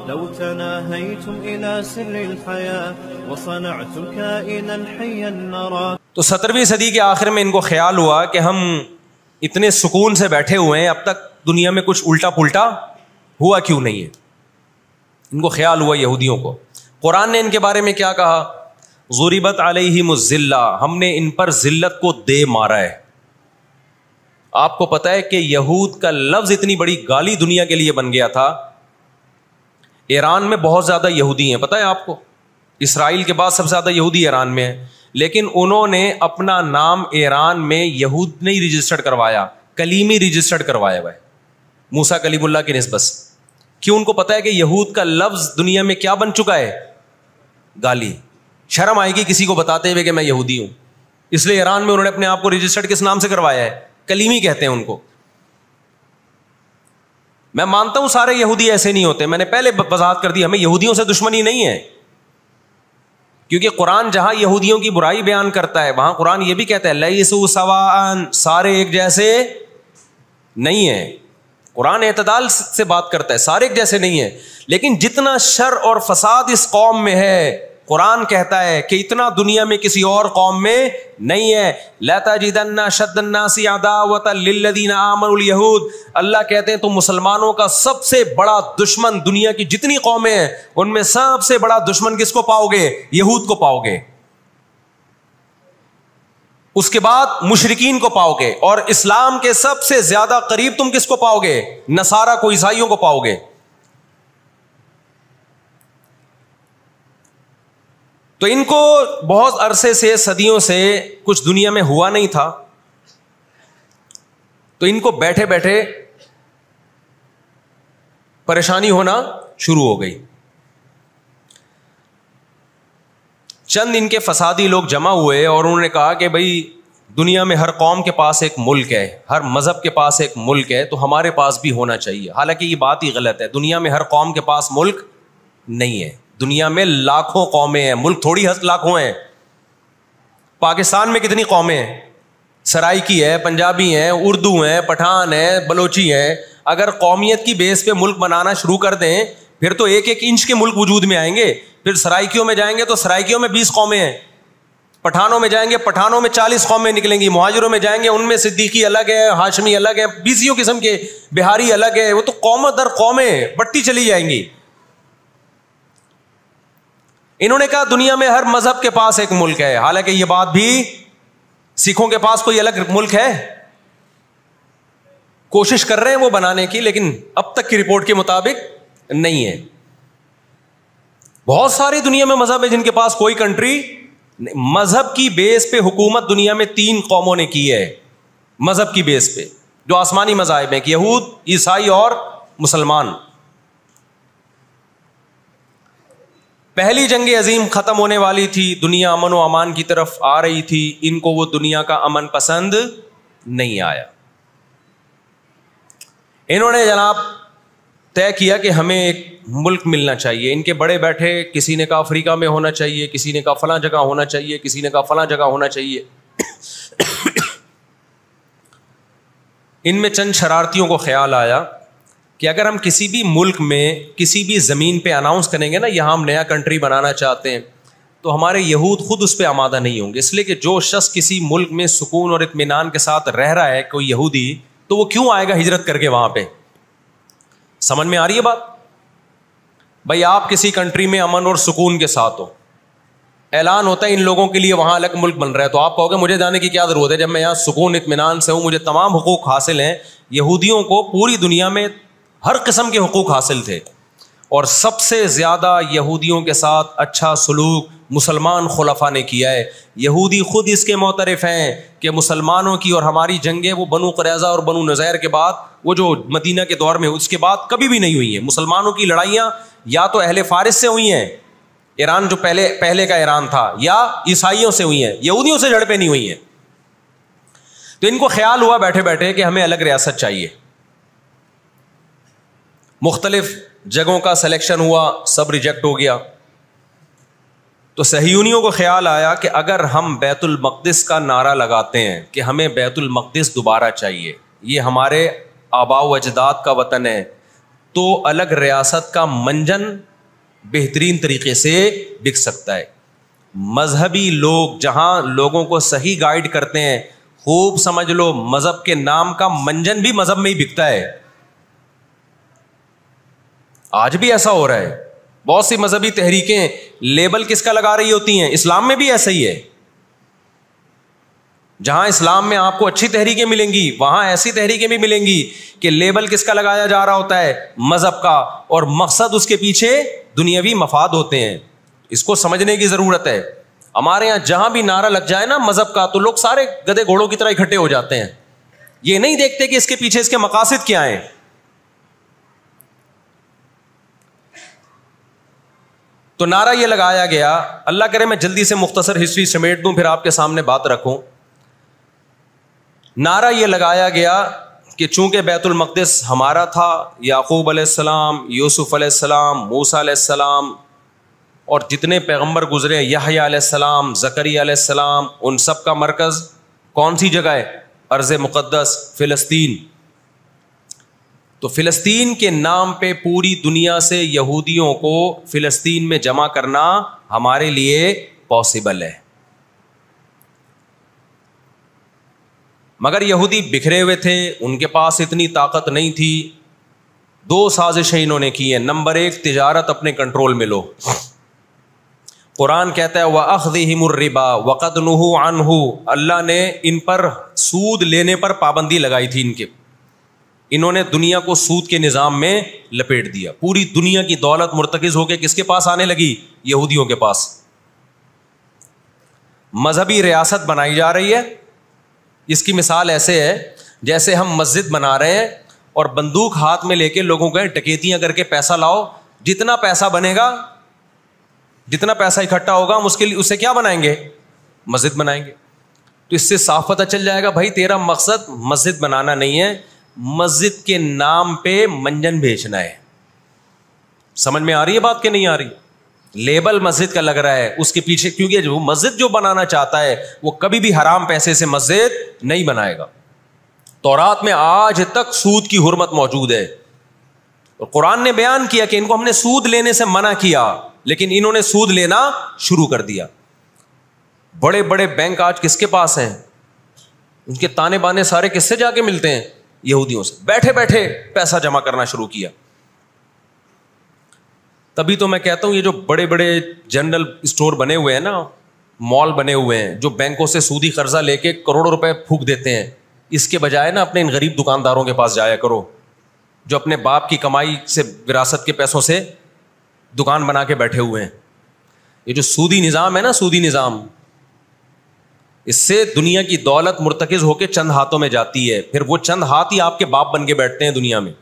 لو تناهيتم إلى سر الحياة وصنعتم كائنا حيا نرى. تو 17ویں صدی کے آخر میں ان کو خیال ہوا کہ ہم اتنے سکون سے بیٹھے ہوئے ہیں, اب تک دنیا میں کچھ الٹا پلٹا ہوا کیوں نہیں ہے. ان کو خیال ہوا یہودیوں کو. قرآن نے ان کے بارے میں کیا کہا؟ ضربت علیہم الذلہ, ہم نے ان پر ذلت کو دے مارا ہے. آپ کو پتا ہے کہ یہود کا لفظ اتنی بڑی گالی دنیا کے لیے بن گیا تھا. ایران میں بہت زیادہ یہودی ہیں, پتا ہے آپ کو, اسرائیل کے بعد سب سے زیادہ یہودی ایران میں ہیں, لیکن انہوں نے اپنا نام ایران میں یہود نہیں رجسٹرڈ کروایا, کلیمی رجسٹرڈ کروایا ہوا ہے, موسیٰ کلیم اللہ کی نسبت. کیوں؟ ان کو پتا ہے کہ یہود کا لفظ دنیا میں کیا بن چکا ہے؟ گالی. شرم آئے گی کسی کو بتاتے ہوئے کہ میں یہودی ہوں, اس لیے ایران میں انہوں نے اپنے آپ کو رجسٹرڈ کس نام سے کروایا ہے؟ کلیمی کہتے ہیں ان کو. میں مانتا ہوں سارے یہودی ایسے نہیں ہوتے, میں نے پہلے وضاحت کر دی, ہمیں یہودیوں سے دشمنی نہیں ہے, کیونکہ قرآن جہاں یہودیوں کی برائی بیان کرتا ہے وہاں قرآن یہ بھی کہتا ہے لیسوا سواء, سارے ایک جیسے نہیں ہیں. قرآن اعتدال سے بات کرتا ہے, سارے ایک جیسے نہیں ہیں, لیکن جتنا شر اور فساد اس قوم میں ہے قرآن کہتا ہے کہ اتنا دنیا میں کسی اور قوم میں نہیں ہے. لَتَجِدَنَّ أَشَدَّ النَّاسِ عَدَاوَةً لِلَّذِينَ آمَنُوا الْيَهُودَ, اللہ کہتے ہیں تو مسلمانوں کا سب سے بڑا دشمن, دنیا کی جتنی قومیں ہیں ان میں سب سے بڑا دشمن کس کو پاؤ گے؟ یہود کو پاؤ گے. اس کے بعد مشرکین کو پاؤ گے, اور اسلام کے سب سے زیادہ قریب تم کس کو پاؤ گے؟ نصارہ کو, عیسائیوں کو پاؤ گے. تو ان کو بہت عرصے سے, صدیوں سے کچھ دنیا میں ہوا نہیں تھا, تو ان کو بیٹھے بیٹھے پریشانی ہونا شروع ہو گئی. چند ان کے فسادی لوگ جمع ہوئے اور انہوں نے کہا کہ بھائی دنیا میں ہر قوم کے پاس ایک ملک ہے, ہر مذہب کے پاس ایک ملک ہے, تو ہمارے پاس بھی ہونا چاہیے. حالانکہ یہ بات ہی غلط ہے, دنیا میں ہر قوم کے پاس ملک نہیں ہے. دنیا میں لاکھوں قومیں ہیں, ملک تھوڑی لاکھوں ہیں. پاکستان میں کتنی قومیں ہیں؟ سرائکی ہے, پنجابی ہیں, اردو ہیں, پٹھان ہیں, بلوچی ہیں. اگر قومیت کی بیس پہ ملک بنانا شروع کر دیں پھر تو ایک ایک انچ کے ملک وجود میں آئیں گے. پھر سرائکیوں میں جائیں گے تو سرائکیوں میں 20 قومیں ہیں, پٹھانوں میں جائیں گے پٹھانوں میں 40 قومیں نکلیں گی, مہاجروں میں جائیں گے ان میں صدیقی الگ ہے, ہاشمی الگ ہے, 20 قسم کے, بہاری الگ ہے. وہ تو قوم در قومیں بٹتی چلی جائیں گی. انہوں نے کہا دنیا میں ہر مذہب کے پاس ایک ملک ہے. حالانکہ یہ بات بھی, سکھوں کے پاس کوئی الگ ملک ہے؟ کوشش کر رہے ہیں وہ بنانے کی, لیکن اب تک کی رپورٹ کے مطابق نہیں ہے. بہت ساری دنیا میں مذہب ہے جن کے پاس کوئی کنٹری. مذہب کی بیس پہ حکومت دنیا میں 3 قوموں نے کی ہے, مذہب کی بیس پہ, جو آسمانی مذاہب ہیں, یہود, عیسائی اور مسلمان. پہلی جنگ عظیم ختم ہونے والی تھی, دنیا امن و امان کی طرف آ رہی تھی, ان کو وہ دنیا کا امن پسند نہیں آیا. انہوں نے جناب طے کیا کہ ہمیں ایک ملک ملنا چاہیے. ان کے بڑے بیٹھے, کسی نے کہا افریقہ میں ہونا چاہیے, کسی نے کہا فلاں جگہ ہونا چاہیے, کسی نے کہا فلاں جگہ ہونا چاہیے. ان میں چند شرارتیوں کو خیال آیا کہ اگر ہم کسی بھی ملک میں کسی بھی زمین پہ اناؤنس کریں گے نا یہاں ہم نیا کنٹری بنانا چاہتے ہیں, تو ہمارے یہود خود اس پہ آمادہ نہیں ہوں گے. اس لیے کہ جو شخص کسی ملک میں سکون اور اطمینان کے ساتھ رہ رہا ہے, کوئی یہودی, تو وہ کیوں آئے گا ہجرت کر کے وہاں پہ؟ سمجھ میں آ رہی ہے بات؟ بھائی آپ کسی کنٹری میں امن اور سکون کے ساتھ ہو, اعلان ہوتا ہے ان لوگوں کے لیے وہاں الگ ملک بن رہا ہے, تو آپ کہو گے مجھے جانے کی کیا ضرورت ہے جب میں یہاں سکون اطمینان سے ہوں, مجھے تمام حقوق حاصل ہیں. یہودیوں کو پوری دنیا میں ہر قسم کے حقوق حاصل تھے, اور سب سے زیادہ یہودیوں کے ساتھ اچھا سلوک مسلمان خلفاء نے کیا ہے. یہودی خود اس کے معترف ہیں کہ مسلمانوں کی اور ہماری جنگیں وہ بنو قریظہ اور بنو نذیر کے بعد, وہ جو مدینہ کے دور میں اس کے بعد کبھی بھی نہیں ہوئی ہیں. مسلمانوں کی لڑائیاں یا تو اہل فارس سے ہوئی ہیں, ایران جو پہلے کا ایران تھا, یا عیسائیوں سے ہوئی ہیں, یہودیوں سے جھڑپیں نہیں ہوئی ہیں. تو ان کو خیال ہوا بیٹھے بیٹھے کہ ہمیں الگ ریاست چاہیے. مختلف جگہوں کا سلیکشن ہوا, سب ریجیکٹ ہو گیا. تو صہیونیوں کو خیال آیا کہ اگر ہم بیت المقدس کا نعرہ لگاتے ہیں کہ ہمیں بیت المقدس دوبارہ چاہیے, یہ ہمارے آباء و اجداد کا وطن ہے, تو الگ ریاست کا منجن بہترین طریقے سے بک سکتا ہے. مذہبی لوگ جہاں لوگوں کو صحیح گائیڈ کرتے ہیں, خوب سمجھ لو مذہب کے نام کا منجن بھی مذہب میں ہی بکتا ہے. آج بھی ایسا ہو رہا ہے. بہت سی مذہبی تحریکیں لیبل کس کا لگا رہی ہوتی ہیں؟ اسلام میں بھی ایسا ہی ہے. جہاں اسلام میں آپ کو اچھی تحریکیں ملیں گی, وہاں ایسی تحریکیں بھی ملیں گی کہ لیبل کس کا لگایا جا رہا ہوتا ہے؟ مذہب کا, اور مقصد اس کے پیچھے دنیاوی مفاد ہوتے ہیں. اس کو سمجھنے کی ضرورت ہے. ہمارے یہاں جہاں بھی نعرہ لگ جائے نا مذہب کا, تو لوگ سارے گدھے گھوڑوں کی طرح اکٹھے ہو جاتے ہیں. یہ نہیں دیکھتے کہ اس کے پیچھے اس کے مقاصد کیا ہیں. تو نعرہ یہ لگایا گیا, اللہ کرے میں جلدی سے مختصر ہسٹری سمیٹ دوں پھر آپ کے سامنے بات رکھوں. نعرہ یہ لگایا گیا کہ چونکہ بیت المقدس ہمارا تھا, یعقوب علیہ السلام, یوسف علیہ السلام, موسیٰ علیہ السلام اور جتنے پیغمبر گزرے, یحییٰ علیہ السلام, زکریا علیہ السلام, ان سب کا مرکز کون سی جگہ ہے؟ ارض مقدس فلسطین. تو فلسطین کے نام پہ پوری دنیا سے یہودیوں کو فلسطین میں جمع کرنا ہمارے لیے پاسبل ہے. مگر یہودی بکھرے ہوئے تھے, ان کے پاس اتنی طاقت نہیں تھی. 2 سازشیں انہوں نے کی ہیں. نمبر 1, تجارت اپنے کنٹرول میں لو. قرآن کہتا ہے وَأَخْذِهِمُ الرِّبَا وَقَدْ نُهُوا عَنْهُ, اللہ نے ان پر سود لینے پر پابندی لگائی تھی. انہوں نے دنیا کو سود کے نظام میں لپیٹ دیا. پوری دنیا کی دولت مرتکز ہو کے کس کے پاس آنے لگی؟ یہودیوں کے پاس. مذہبی ریاست بنائی جا رہی ہے. اس کی مثال ایسے ہے جیسے ہم مسجد بنا رہے ہیں اور بندوق ہاتھ میں لے کے لوگوں کو ڈکیتیاں کر کے پیسہ لاؤ. جتنا پیسہ بنے گا, جتنا پیسہ اکٹھا ہوگا, ہم اس سے کیا بنائیں گے؟ مسجد بنائیں گے. تو اس سے صاف پتہ چل جائے گا بھائی تیرا مقصد مسجد بنانا نہیں ہے, مسجد کے نام پہ منجن بیچنا ہے. سمجھ میں آ رہی ہے بات کہ نہیں آ رہی؟ لیبل مسجد کا لگ رہا ہے, اس کے پیچھے, کیونکہ جو مسجد جو بنانا چاہتا ہے وہ کبھی بھی حرام پیسے سے مسجد نہیں بنائے گا. تورات میں آج تک سود کی حرمت موجود ہے, اور قرآن نے بیان کیا کہ ان کو ہم نے سود لینے سے منع کیا, لیکن انہوں نے سود لینا شروع کر دیا. بڑے بڑے بینک آج کس کے پاس ہیں؟ ان کے تانے بانے سارے کس سے جا کے ملتے ہیں؟ یہودیوں سے. بیٹھے بیٹھے پیسہ جمع کرنا شروع کیا. تبھی تو میں کہتا ہوں یہ جو بڑے بڑے جنرل اسٹور بنے ہوئے ہیں نا, مال بنے ہوئے ہیں, جو بینکوں سے سودی قرضہ لے کے کروڑوں روپے پھونک دیتے ہیں, اس کے بجائے نا اپنے ان غریب دکانداروں کے پاس جایا کرو جو اپنے باپ کی کمائی سے, وراثت کے پیسوں سے دکان بنا کے بیٹھے ہوئے ہیں. یہ جو سودی نظام ہے نا, سودی نظام, اس سے دنیا کی دولت مرتکز ہو کے چند ہاتھوں میں جاتی ہے. پھر وہ چند ہاتھ ہی آپ کے باپ بن کے بیٹھتے ہیں دنیا میں.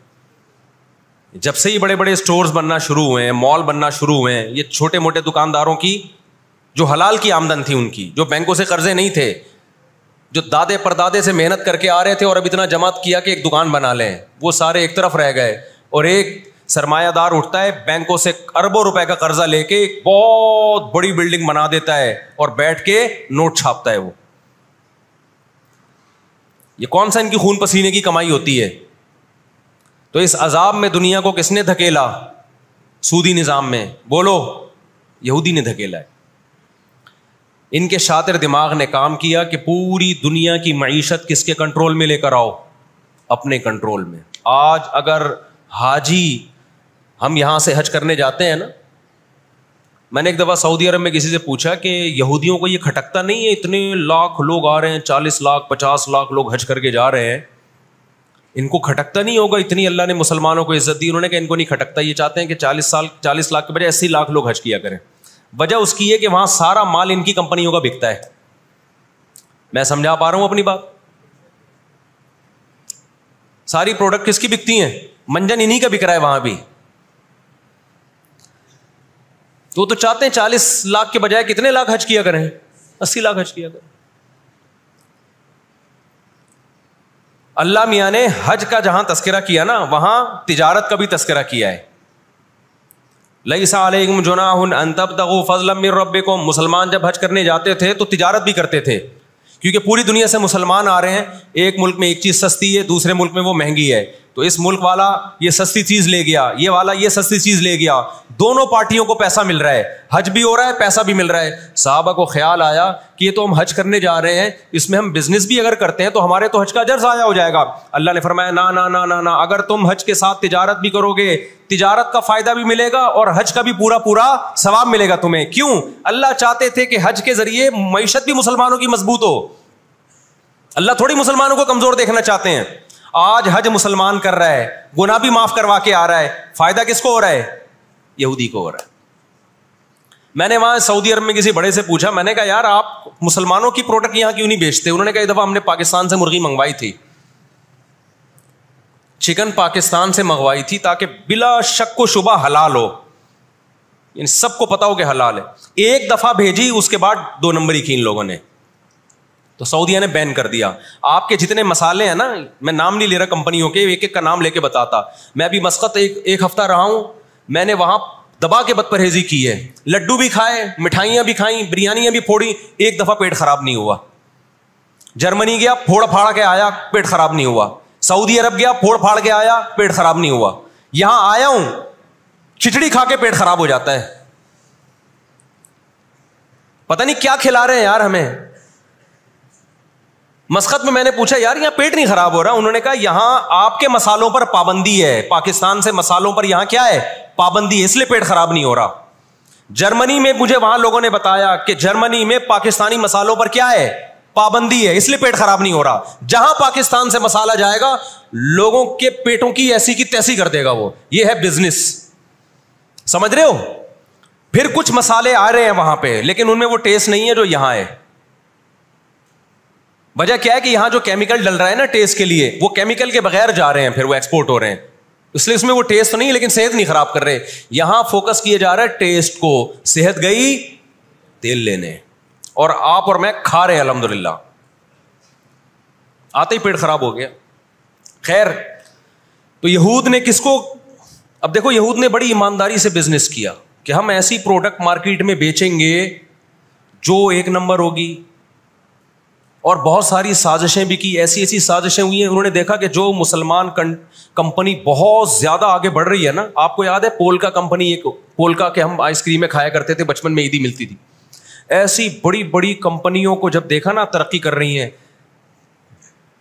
جب سے یہ بڑے بڑے اسٹورز بننا شروع ہوئے ہیں, مال بننا شروع ہوئے ہیں, یہ چھوٹے موٹے دکانداروں کی جو حلال کی آمدن تھی, ان کی جو بینکوں سے قرضے نہیں تھے, جو دادے پردادے سے محنت کر کے آ رہے تھے اور اب اتنا جمع کیا کہ ایک دکان بنا لیں, وہ سارے ایک طرف رہ گئے. اور ایک سرمایہ دار اٹھتا ہے بینکوں سے اربوں روپے کا قرضہ لے کے ایک بہت بڑی بلڈنگ بنا دیتا ہے اور بیٹھ کے نوٹ چھاپتا ہے. وہ یہ کون سا ان کی خون پسینے کی کمائی ہوتی ہے؟ تو اس عذاب میں دنیا کو کس نے دھکیلا؟ سودی نظام میں. بولو, یہودی نے دھکیلا ہے. ان کے شاطر دماغ نے کام کیا کہ پوری دنیا کی معیشت کس کے کنٹرول میں لے کر آؤ؟ اپنے کنٹرول میں. آج اگر حاجی, ہم یہاں سے حج کرنے جاتے ہیں نا, میں نے ایک دفعہ سعودی عرب میں کسی سے پوچھا کہ یہودیوں کو یہ کھٹکتا نہیں ہے, اتنے لاکھ لوگ آ رہے ہیں, 40 لاکھ 50 لاکھ لوگ حج کر کے جا رہے ہیں, ان کو کھٹکتا نہیں ہوگا؟ اتنی اللہ نے مسلمانوں کو عزت دی. انہوں نے کہا ان کو نہیں کھٹکتا, یہ چاہتے ہیں کہ 40 لاکھ کے بجائے 80 لاکھ لوگ حج کیا کریں. وجہ اس کی ہے کہ وہاں سارا مال ان کی کمپنیوں کا بکتا ہے. میں سمجھا پا رہا ہوں اپنی بات؟ ساری پروڈکٹ کس کی بکتی ہیں؟ منجن انہی کا بک رہا ہے وہاں بھی. تو چاہتے ہیں 40 لاکھ کے بجائے کتنے لاکھ حج کیا کریں؟ 80 لاکھ حج کیا کریں. اللہ میاں نے حج کا جہاں تذکرہ کیا نا, وہاں تجارت کا بھی تذکرہ کیا ہے. لیس علیکم جناح ان تبتغوا فضلا من ربکم. مسلمان جب حج کرنے جاتے تھے تو تجارت بھی کرتے تھے, کیونکہ پوری دنیا سے مسلمان آ رہے ہیں. ایک ملک میں ایک چیز سستی ہے, دوسرے ملک میں وہ مہنگی ہے, تو تو اس ملک والا یہ سستی چیز لے گیا, یہ والا یہ سستی چیز لے گیا, دونوں پارٹیوں کو پیسہ مل رہا ہے, حج بھی ہو رہا ہے, پیسہ بھی مل رہا ہے. صحابہ کو خیال آیا کہ یہ تو ہم حج کرنے جا رہے ہیں, اس میں ہم بزنس بھی اگر کرتے ہیں تو ہمارے تو حج کا اجر ضائع ہو جائے گا. اللہ نے فرمایا نا نا نا نا نا, اگر تم حج کے ساتھ تجارت بھی کرو گے, تجارت کا فائدہ بھی ملے گا اور حج کا بھی پورا پورا ثواب ملے گا تمہیں. کیوں؟ اللہ چاہتے تھے کہ حج کے ذریعے معیشت بھی مسلمانوں کی مضبوط ہو. اللہ تھوڑی مسلمانوں کو کمزور دیکھنا چاہتے ہیں. آج حج مسلمان کر رہا ہے, گناہ بھی معاف کروا کے آ رہا ہے, فائدہ کس کو ہو رہا ہے؟ یہودی کو ہو رہا ہے. میں نے وہاں سعودی عرب میں کسی بڑے سے پوچھا, میں نے کہا یار آپ مسلمانوں کی پروڈکٹ یہاں کیوں نہیں بیچتے؟ انہوں نے کہا ایک دفعہ ہم نے پاکستان سے مرغی منگوائی تھی, چکن پاکستان سے منگوائی تھی تاکہ بلا شک و شبہ حلال ہو, یعنی سب کو پتا ہو کہ حلال ہے. ایک دفعہ بھیجی, اس کے بعد 2 نمبری کی ان لوگوں نے, تو سعودیہ نے بین کر دیا. آپ کے جتنے مسالے ہیں نا, میں نام نہیں لے رہا کمپنیوں کے, ایک ایک کا نام لے کے بتاتا. میں ابھی مسقط ایک ہفتہ رہا ہوں, میں نے وہاں دبا کے بد پرہیزی کی ہے. لڈو بھی کھائے, مٹھائیاں بھی کھائیں, بریانیاں بھی پھوڑی, ایک دفعہ پیٹ خراب نہیں ہوا. جرمنی گیا, پھوڑ پھاڑ کے آیا, پیٹ خراب نہیں ہوا. سعودی عرب گیا, پھوڑ پھاڑ کے آیا, پیٹ خراب نہیں ہوا. یہاں آیا ہوں, کھچڑی کھا کے پیٹ خراب ہو جاتا ہے. پتہ نہیں کیا کھلا رہے ہیں یار ہمیں. مسقط میں نے پوچھا یار یہاں پیٹ نہیں خراب ہو رہا؟ انہوں نے کہا یہاں آپ کے مسالوں پر پابندی ہے, پاکستان سے مسالوں پر یہاں کیا ہے؟ پابندی ہے, اس لیے پیٹ خراب نہیں ہو رہا. جرمنی میں مجھے وہاں لوگوں نے بتایا کہ جرمنی میں پاکستانی مسالوں پر کیا ہے؟ پابندی ہے, اس لیے پیٹ خراب نہیں ہو رہا. جہاں پاکستان سے مسالہ جائے گا لوگوں کے پیٹوں کی ایسی کی تیسی کر دے گا وہ. یہ ہے بزنس, سمجھ رہے ہو؟ پھر کچھ مسالے آ رہے ہیں وہاں پہ, لیکن ان میں وہ ٹیسٹ نہیں ہے جو یہاں ہے. وجہ کیا ہے کہ یہاں جو کیمیکل ڈل رہا ہے نا ٹیسٹ کے لیے, وہ کیمیکل کے بغیر جا رہے ہیں, پھر وہ ایکسپورٹ ہو رہے ہیں, اس لیے اس میں وہ ٹیسٹ تو نہیں, لیکن صحت نہیں خراب کر رہے. یہاں فوکس کیا جا رہا ہے ٹیسٹ کو, صحت گئی تیل لینے, اور آپ اور میں کھا رہے ہیں الحمدللہ, آتے ہی پیٹ خراب ہو گیا. خیر, تو یہود نے کس کو, اب دیکھو یہود نے بڑی ایمانداری سے بزنس کیا کہ ہم ایسی پروڈکٹ مارکیٹ میں بیچیں گے جو 1 نمبر ہوگی, اور بہت ساری سازشیں بھی کی, ایسی ایسی سازشیں ہوئی ہیں. انہوں نے دیکھا کہ جو مسلمان کمپنی بہت زیادہ آگے بڑھ رہی ہے نا, آپ کو یاد ہے پولکا کمپنی, ایک پولکا کے ہم آئس کریمیں کھایا کرتے تھے بچپن میں, عیدی ملتی تھی. ایسی بڑی بڑی کمپنیوں کو جب دیکھا نا ترقی کر رہی ہیں,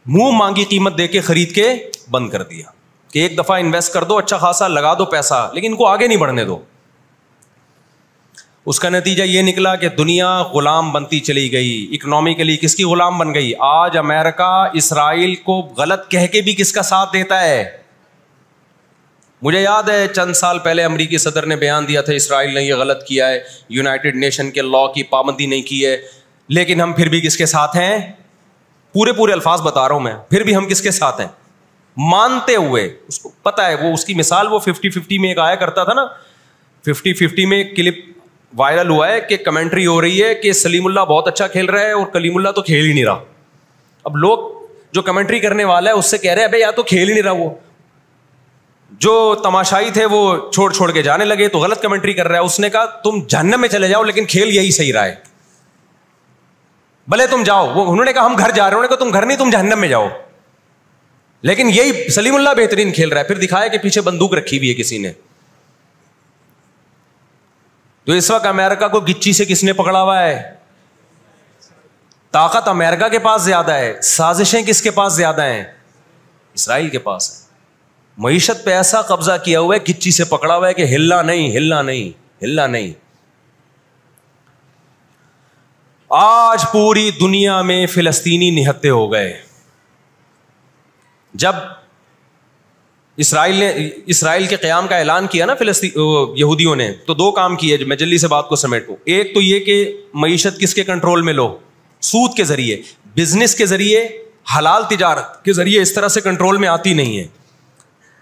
منہ مانگی قیمت دے کے خرید کے بند کر دیا کہ ایک دفعہ انویسٹ کر دو, اچھا خاصا لگا دو پیسہ, لیکن ان کو آگے نہیں بڑھنے دو. اس کا نتیجہ یہ نکلا کہ دنیا غلام بنتی چلی گئی. اکنامکلی کس کی غلام بن گئی؟ آج امریکہ اسرائیل کو غلط کہہ کے بھی کس کا ساتھ دیتا ہے؟ مجھے یاد ہے چند سال پہلے امریکی صدر نے بیان دیا تھا اسرائیل نے یہ غلط کیا ہے, یونائٹڈ نیشن کے لا کی پابندی نہیں کی ہے, لیکن ہم پھر بھی کس کے ساتھ ہیں؟ پورے الفاظ بتا رہا ہوں میں, پھر بھی ہم کس کے ساتھ ہیں؟ مانتے ہوئے. اس کو پتا ہے, وہ اس کی مثال وہ 50-50 میں ایک آیا کرتا تھا نا, 50-50 میں ایک کلپ وائرل ہوا ہے کہ کمنٹری ہو رہی ہے کہ سلیم اللہ بہت اچھا کھیل رہا ہے اور کلیم اللہ تو کھیل ہی نہیں رہا. اب لوگ جو کمنٹری کرنے والا ہے اس سے کہہ رہے ہیں ابے یا تو کھیل ہی نہیں رہا, وہ جو تماشائی تھے وہ چھوڑ کے جانے لگے, تو غلط کمنٹری کر رہا ہے. اس نے کہا تم جہنم میں چلے جاؤ لیکن کھیل یہی صحیح رہا ہے, بھلے تم جاؤ. وہ انہوں نے کہا ہم گھر جا رہے ہیں, انہوں نے کہا تم گھر نہیں, تم جہنم میں جاؤ, لیکن یہی سلیم اللہ بہترین کھیل رہا ہے. پھر دکھایا کہ پیچھے بندوق رکھی ہوئی ہے کسی نے. تو اس وقت امریکہ کو گچی سے کس نے پکڑا ہوا ہے؟ طاقت امریکہ کے پاس زیادہ ہے, سازشیں کس کے پاس زیادہ ہیں؟ اسرائیل کے پاس ہے. معیشت پہ ایسا قبضہ کیا ہوا ہے, گچی سے پکڑا ہوا ہے کہ ہلنا نہیں. آج پوری دنیا میں فلسطینی نہتے ہو گئے. جب اسرائیل کے قیام کا اعلان کیا نا یہودیوں نے, تو 2 کام کیے, میں جلدی سے بات کو سمیٹوں. ایک تو یہ کہ معیشت کس کے کنٹرول میں لو؟ سود کے ذریعے, بزنس کے ذریعے, حلال تجارت کے ذریعے اس طرح سے کنٹرول میں آتی نہیں ہے.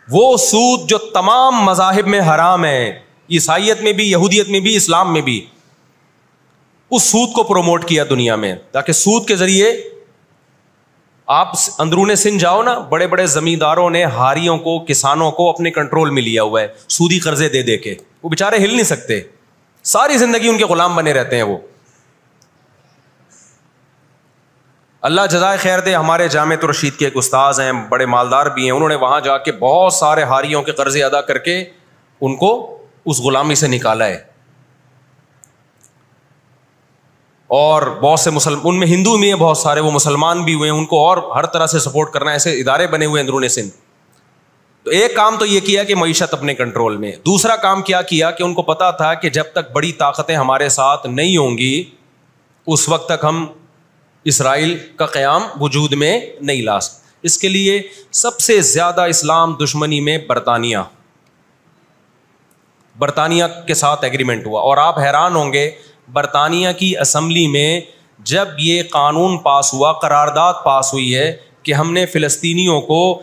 وہ سود جو تمام مذاہب میں حرام ہے, عیسائیت میں بھی, یہودیت میں بھی, اسلام میں بھی, اس سود کو پروموٹ کیا دنیا میں, تاکہ سود کے ذریعے آپ اندرون سندھ جاؤ نا, بڑے بڑے زمینداروں نے ہاریوں کو, کسانوں کو اپنے کنٹرول میں لیا ہوا ہے سودی قرضے دے دے کے. وہ بےچارے ہل نہیں سکتے, ساری زندگی ان کے غلام بنے رہتے ہیں وہ. اللہ جزائے خیر دے, ہمارے جامعۃ الرشید کے ایک استاذ ہیں, بڑے مالدار بھی ہیں, انہوں نے وہاں جا کے بہت سارے حاریوں کے قرضے ادا کر کے ان کو اس غلامی سے نکالا ہے. اور بہت سے ان میں ہندو بھی ہیں بہت سارے, وہ مسلمان بھی ہوئے ہیں, ان کو اور ہر طرح سے سپورٹ کرنا, ایسے ادارے بنے ہوئے ہیں اندرون سندھ. تو ایک کام تو یہ کیا کہ معیشت اپنے کنٹرول میں. دوسرا کام کیا کہ ان کو پتا تھا کہ جب تک بڑی طاقتیں ہمارے ساتھ نہیں ہوں گی اس وقت تک ہم اسرائیل کا قیام وجود میں نہیں لا سکتے. اس کے لیے سب سے زیادہ اسلام دشمنی میں برطانیہ کے ساتھ ایگریمنٹ ہوا. اور آپ حیران ہوں گے, برطانیہ کی اسمبلی میں جب یہ قانون پاس ہوا, قرارداد پاس ہوئی ہے کہ ہم نے فلسطینیوں کو,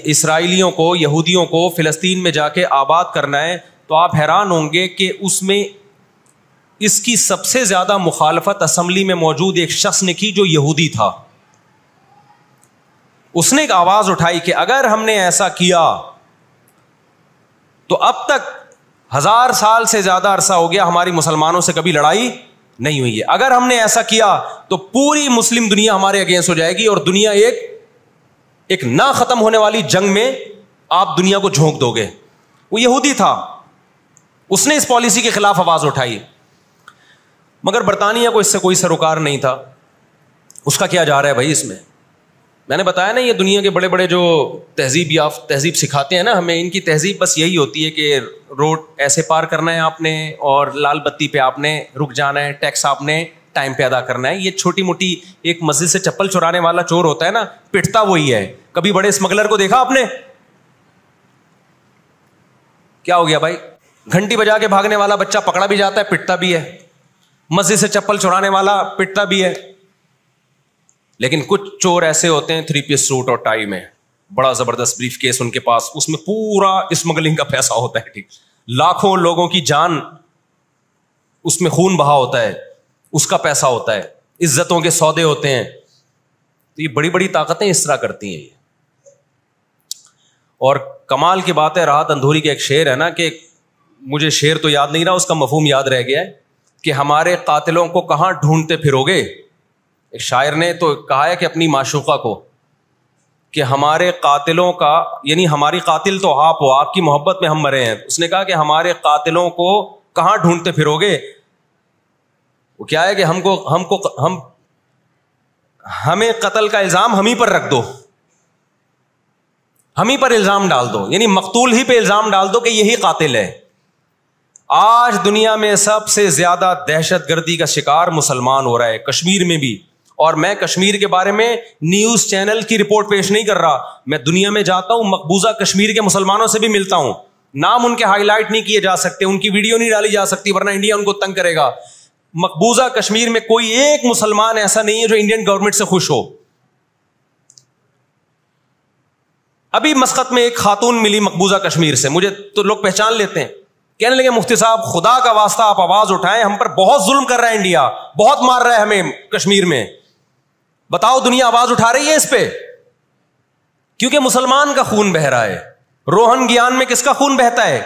اسرائیلیوں کو, یہودیوں کو فلسطین میں جا کے آباد کرنا ہے, تو آپ حیران ہوں گے کہ اس میں اس کی سب سے زیادہ مخالفت اسمبلی میں موجود ایک شخص نے کی جو یہودی تھا. اس نے ایک آواز اٹھائی کہ اگر ہم نے ایسا کیا تو اب تک 1000 سال سے زیادہ عرصہ ہو گیا ہماری مسلمانوں سے کبھی لڑائی نہیں ہوئی ہے. اگر ہم نے ایسا کیا تو پوری مسلم دنیا ہمارے اگینسٹ ہو جائے گی اور دنیا ایک نہ ختم ہونے والی جنگ میں آپ دنیا کو جھونک دو گے. وہ یہودی تھا, اس نے اس پالیسی کے خلاف آواز اٹھائی. مگر برطانیہ کو اس سے کوئی سروکار نہیں تھا. اس کا کیا جا رہا ہے بھائی اس میں نے بتایا نا, یہ دنیا کے بڑے بڑے جو تہذیب سکھاتے ہیں نا ہمیں, ان کی تہذیب بس یہی ہوتی ہے کہ روڈ ایسے پار کرنا ہے آپ نے, اور لال بتی پہ آپ نے رک جانا ہے, ٹیکس آپ نے ٹائم پہ ادا کرنا ہے. یہ چھوٹی موٹی, ایک مسجد سے چپل چرانے والا چور ہوتا ہے نا, پٹتا وہی ہے. کبھی بڑے اسمگلر کو دیکھا آپ نے؟ کیا ہو گیا بھائی, گھنٹی بجا کے بھاگنے والا بچہ پکڑا بھی جاتا ہے, پٹتا بھی ہے. مسجد سے چپل چرانے والا پٹتا بھی ہے. لیکن کچھ چور ایسے ہوتے ہیں 3 پیس سوٹ اور ٹائی میں, بڑا زبردست بریف کیس ان کے پاس, اس میں پورا اسمگلنگ کا پیسہ ہوتا ہے. ٹھیک, لاکھوں لوگوں کی جان اس میں خون بہا ہوتا ہے, اس کا پیسہ ہوتا ہے, عزتوں کے سودے ہوتے ہیں. تو یہ بڑی بڑی طاقتیں اس طرح کرتی ہیں یہ. اور کمال کی بات ہے, راحت اندھوری کا ایک شعر ہے نا, کہ مجھے شعر تو یاد نہیں رہا, اس کا مفہوم یاد رہ گیا ہے, کہ ہمارے قاتلوں کو کہاں ڈھونڈتے پھرو گے. ایک شاعر نے تو کہا ہے کہ اپنی معشوقہ کو, کہ ہمارے قاتلوں کا, یعنی ہماری قاتل تو آپ ہو, آپ کی محبت میں ہم مرے ہیں. اس نے کہا کہ ہمارے قاتلوں کو کہاں ڈھونڈتے پھرو گے. وہ کیا ہے کہ ہمیں قتل کا الزام ہم ہی پر رکھ دو, ہم ہی پر الزام ڈال دو, یعنی مقتول ہی پہ الزام ڈال دو کہ یہی قاتل ہے. آج دنیا میں سب سے زیادہ دہشت گردی کا شکار مسلمان ہو رہا ہے, کشمیر میں بھی. اور میں کشمیر کے بارے میں نیوز چینل کی رپورٹ پیش نہیں کر رہا, میں دنیا میں جاتا ہوں, مقبوضہ کشمیر کے مسلمانوں سے بھی ملتا ہوں. نام ان کے ہائی لائٹ نہیں کیے جا سکتے, ان کی ویڈیو نہیں ڈالی جا سکتی ورنہ انڈیا ان کو تنگ کرے گا. مقبوضہ کشمیر میں کوئی ایک مسلمان ایسا نہیں ہے جو انڈین گورنمنٹ سے خوش ہو. ابھی مسقط میں ایک خاتون ملی مقبوضہ کشمیر سے, مجھے تو لوگ پہچان لیتے ہیں, کہنے لگے مفتی صاحب خدا کا واسطہ آپ آواز اٹھائیں, ہم پر بہت ظلم کر رہا ہے انڈیا, بہت مار رہا ہے ہمیں کشمیر میں, بتاؤ دنیا آواز اٹھا رہی ہے اس پہ. کیونکہ مسلمان کا خون بہ رہا ہے. روہن گیان میں کس کا خون بہتا ہے؟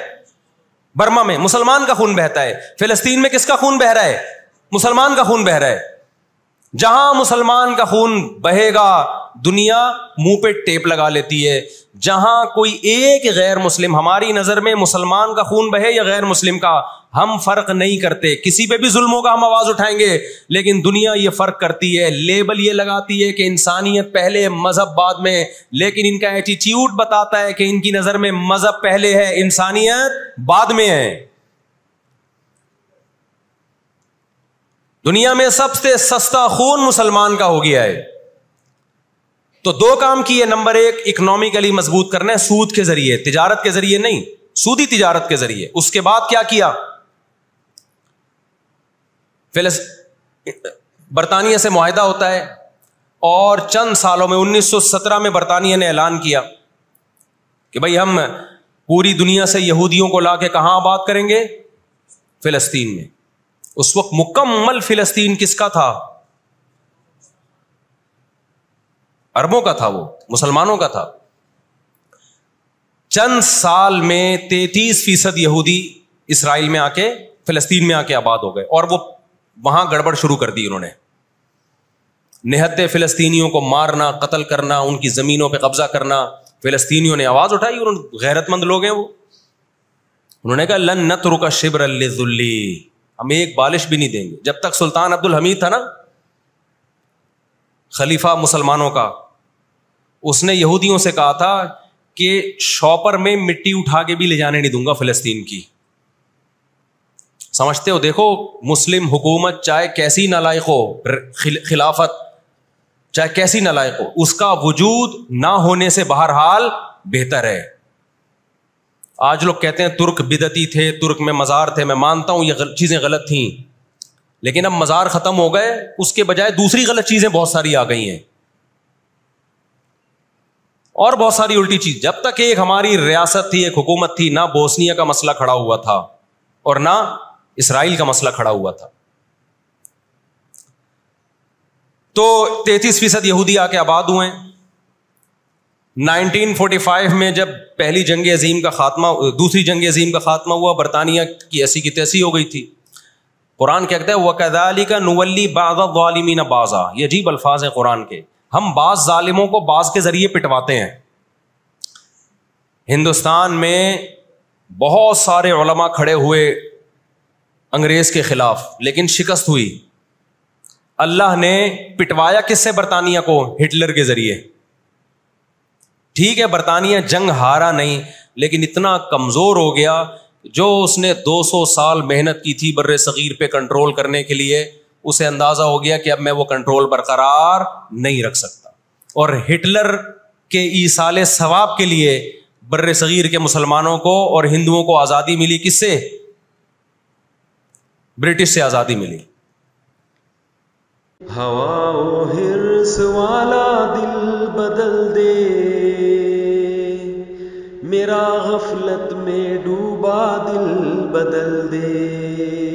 برما میں مسلمان کا خون بہتا ہے. فلسطین میں کس کا خون بہ رہا ہے؟ مسلمان کا خون بہ رہا ہے. جہاں مسلمان کا خون بہے گا دنیا منہ پہ ٹیپ لگا لیتی ہے. جہاں کوئی ایک غیر مسلم, ہماری نظر میں مسلمان کا خون بہے یا غیر مسلم کا, ہم فرق نہیں کرتے, کسی پہ بھی ظلم ہوگا ہم آواز اٹھائیں گے. لیکن دنیا یہ فرق کرتی ہے, لیبل یہ لگاتی ہے کہ انسانیت پہلے مذہب بعد میں, لیکن ان کا ایٹیٹیوڈ بتاتا ہے کہ ان کی نظر میں مذہب پہلے ہے, انسانیت بعد میں ہے. دنیا میں سب سے سستا خون مسلمان کا ہو گیا ہے. تو 2 کام کیے. نمبر 1, اکنامکلی مضبوط کرنا ہے, سود کے ذریعے, تجارت کے ذریعے نہیں, سودی تجارت کے ذریعے. اس کے بعد کیا برطانیہ سے معاہدہ ہوتا ہے, اور چند سالوں میں 1917 میں برطانیہ نے اعلان کیا کہ بھائی ہم پوری دنیا سے یہودیوں کو لا کے کہاں آباد کریں گے؟ فلسطین میں. اس وقت مکمل فلسطین کس کا تھا؟ عربوں کا تھا, وہ مسلمانوں کا تھا. چند سال میں 33% یہودی اسرائیل میں آ کے, فلسطین میں آ کے آباد ہو گئے, اور وہ وہاں گڑبڑ شروع کر دی انہوں نے. نہتے فلسطینیوں کو مارنا، قتل کرنا، ان کی زمینوں پہ قبضہ کرنا. فلسطینیوں نے آواز اٹھائی اور غیرت مند لوگ ہیں وہ، انہوں نے کہا لن نترک شبرا للذل، ہم ایک بالش بھی نہیں دیں گے. جب تک سلطان عبد الحمید تھا نا خلیفہ مسلمانوں کا، اس نے یہودیوں سے کہا تھا کہ شاپر میں مٹی اٹھا کے بھی لے جانے نہیں دوں گا فلسطین کی. سمجھتے ہو؟ دیکھو مسلم حکومت چاہے کیسی نالائق ہو، خلافت چاہے کیسی نالائق ہو، اس کا وجود نہ ہونے سے بہرحال بہتر ہے. آج لوگ کہتے ہیں ترک بدعتی تھے، ترک میں مزار تھے. میں مانتا ہوں یہ چیزیں غلط تھیں، لیکن اب مزار ختم ہو گئے، اس کے بجائے دوسری غلط چیزیں بہت ساری آ گئی ہیں، اور بہت ساری الٹی چیز. جب تک ایک ہماری ریاست تھی، ایک حکومت تھی، نہ بوسنیا کا مسئلہ کھڑا ہوا تھا اور نہ اسرائیل کا مسئلہ کھڑا ہوا تھا. تو 33% یہودی آ کے آباد ہوئے. 1945 میں جب پہلی جنگ عظیم کا خاتمہ، دوسری جنگ عظیم کا خاتمہ ہوا، برطانیہ کی ایسی کی تیسی ہو گئی تھی. قرآن کہتا ہے وَكَذَلِكَ نُوَلِّي بَعْضَ الظَّالِمِينَ بَعْضًا. یہ عجیب الفاظ ہیں قرآن کے. ہم بعض ظالموں کو بعض کے ذریعے پٹواتے ہیں. ہندوستان میں بہت سارے علماء کھڑے ہوئے انگریز کے خلاف، لیکن شکست ہوئی. اللہ نے پٹوایا کس سے؟ برطانیہ کو، ہٹلر کے ذریعے. ٹھیک ہے برطانیہ جنگ ہارا نہیں، لیکن اتنا کمزور ہو گیا، جو اس نے 200 سال محنت کی تھی بر صغیر پہ کنٹرول کرنے کے لیے، اسے اندازہ ہو گیا کہ اب میں وہ کنٹرول برقرار نہیں رکھ سکتا. اور ہٹلر کے ایصال ثواب کے لیے بر صغیر کے مسلمانوں کو اور ہندوؤں کو آزادی ملی. کس سے؟ برٹش سے آزادی ملی. ہوا و حرص والا دل بدل دے، میرا غفلت میں ڈوبا دل بدل دے.